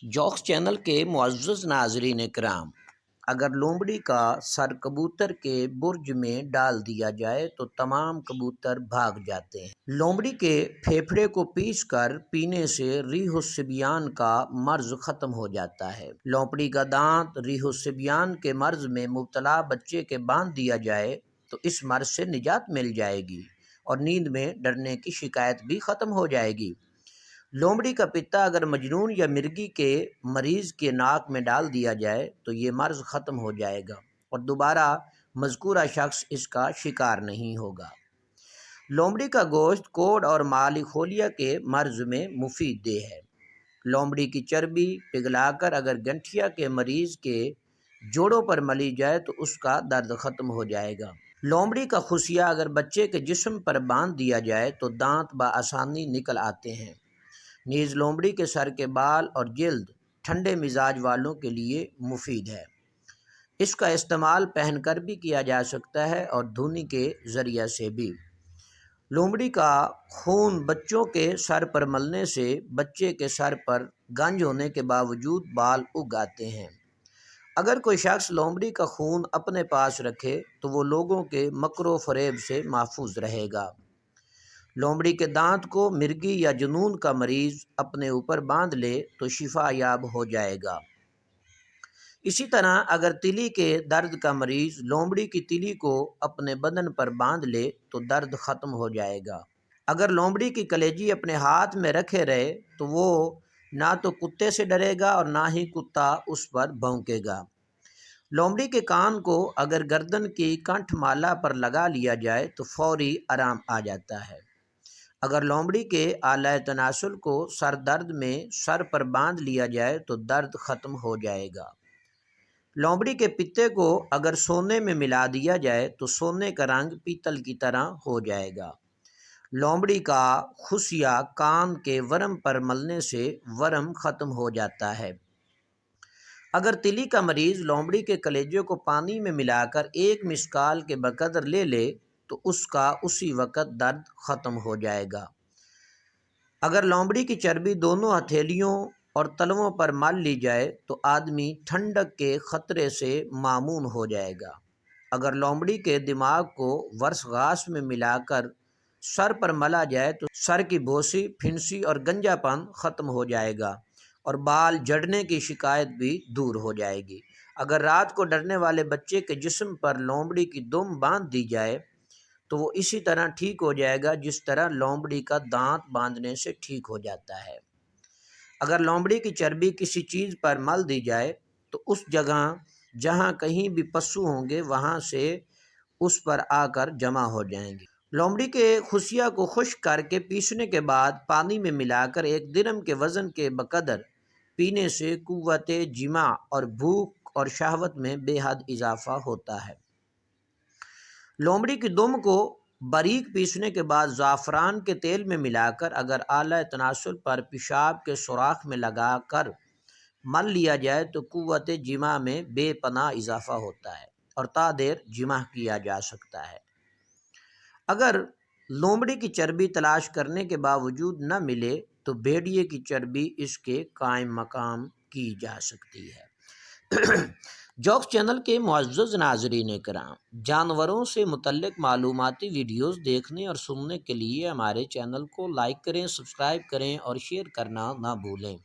Jokes channel کے معزز ناظرین کرام، اگر لومڑی کا سر کبوتر کے برج میں ڈال دیا جائے تو تمام کبوتر بھاگ جاتے ہیں۔ لومڑی کے پھیپھڑے کو پیس کر پینے سے ریح الصبیان کا مرض ختم ہو جاتا ہے۔ لومڑی کا دانت ریح الصبیان کے مرض میں مبتلا بچے کے باندھ دیا جائے تو اس مرض سے نجات مل جائے گی اور نیند میں ڈرنے کی شکایت بھی ختم ہو جائے گی۔ لومڑی کا پتا اگر مجنون یا مرگی کے مریض کے ناک میں ڈال دیا جائے تو یہ مرض ختم ہو جائے گا اور دوبارہ مذکورہ شخص اس کا شکار نہیں ہوگا۔ لومڑی کا گوشت کوڑ اور معالی خولیا کے مرض میں مفید دہ ہے۔ لومڑی کی چربی پگھلا کر اگر گنٹھیا کے مریض کے جوڑوں پر ملی جائے تو اس کا درد ختم ہو جائے گا۔ لومڑی کا خصیہ اگر بچے کے جسم پر باندھ دیا جائے تو دانت بآسانی نکل آتے ہیں۔ نیز لومڑی کے سر کے بال اور جلد ٹھنڈے مزاج والوں کے لیے مفید ہے۔ اس کا استعمال پہن کر بھی کیا جا سکتا ہے اور دھونے کے ذریعہ سے بھی۔ لومڑی کا خون بچوں کے سر پر ملنے سے بچے کے سر پر گنج ہونے کے باوجود بال اگ آتے ہیں۔ اگر کوئی شخص لومڑی کا خون اپنے پاس رکھے تو وہ لوگوں کے مکر و فریب سے محفوظ رہے گا۔ لومڑی کے دانت کو مرگی یا جنون کا مریض اپنے اوپر باندھ لے تو شفا یاب ہو جائے گا۔ اسی طرح اگر تلی کے درد کا مریض لومڑی کی تلی کو اپنے بدن پر باندھ لے تو درد ختم ہو جائے گا۔ اگر لومڑی کی کلیجی اپنے ہاتھ میں رکھے رہے تو وہ نہ تو کتے سے ڈرے گا اور نہ ہی کتا اس پر بھونکے گا۔ لومڑی کے کان کو اگر گردن کی کنٹھ مالا پر لگا لیا جائے تو فوری آرام آ جاتا ہے۔ اگر لومڑی کے آلہ تناسل کو سر درد میں سر پر باندھ لیا جائے تو درد ختم ہو جائے گا۔ لومڑی کے پتے کو اگر سونے میں ملا دیا جائے تو سونے کا رنگ پیتل کی طرح ہو جائے گا۔ لومڑی کا خصیہ کان کے ورم پر ملنے سے ورم ختم ہو جاتا ہے۔ اگر تلی کا مریض لومڑی کے کلیجے کو پانی میں ملا کر ایک مسکال کے بقدر لے لے تو اس کا اسی وقت درد ختم ہو جائے گا۔ اگر لومڑی کی چربی دونوں ہتھیلیوں اور تلووں پر مل لی جائے تو آدمی ٹھنڈک کے خطرے سے معمون ہو جائے گا۔ اگر لومڑی کے دماغ کو ورس گھاس میں ملا کر سر پر ملا جائے تو سر کی بوسی، پھنسی اور گنجا پن ختم ہو جائے گا اور بال جھڑنے کی شکایت بھی دور ہو جائے گی۔ اگر رات کو ڈرنے والے بچے کے جسم پر لومڑی کی دم باندھ دی جائے تو وہ اسی طرح ٹھیک ہو جائے گا جس طرح لومڑی کا دانت باندھنے سے ٹھیک ہو جاتا ہے۔ اگر لومڑی کی چربی کسی چیز پر مل دی جائے تو اس جگہ جہاں کہیں بھی پسو ہوں گے وہاں سے اس پر آ کر جمع ہو جائیں گے۔ لومڑی کے خصیہ کو خشک کر کے پیسنے کے بعد پانی میں ملا کر 1 درم کے وزن کے بقدر پینے سے قوت جماع اور بھوک اور شہوت میں بے حد اضافہ ہوتا ہے۔ لومڑی کی دم کو باریک پیسنے کے بعد زعفران کے تیل میں ملا کر اگر آلہ تناسل پر پیشاب کے سوراخ میں لگا کر مل لیا جائے تو قوت جماع میں بے پناہ اضافہ ہوتا ہے اور تا دیر جماع کیا جا سکتا ہے۔ اگر لومڑی کی چربی تلاش کرنے کے باوجود نہ ملے تو بھیڑیے کی چربی اس کے قائم مقام کی جا سکتی ہے۔ جوکس چینل کے معزز ناظرین کرام، جانوروں سے متعلق معلوماتی ویڈیوز دیکھنے اور سننے کے لیے ہمارے چینل کو لائک کریں، سبسکرائب کریں اور شیئر کرنا نہ بھولیں۔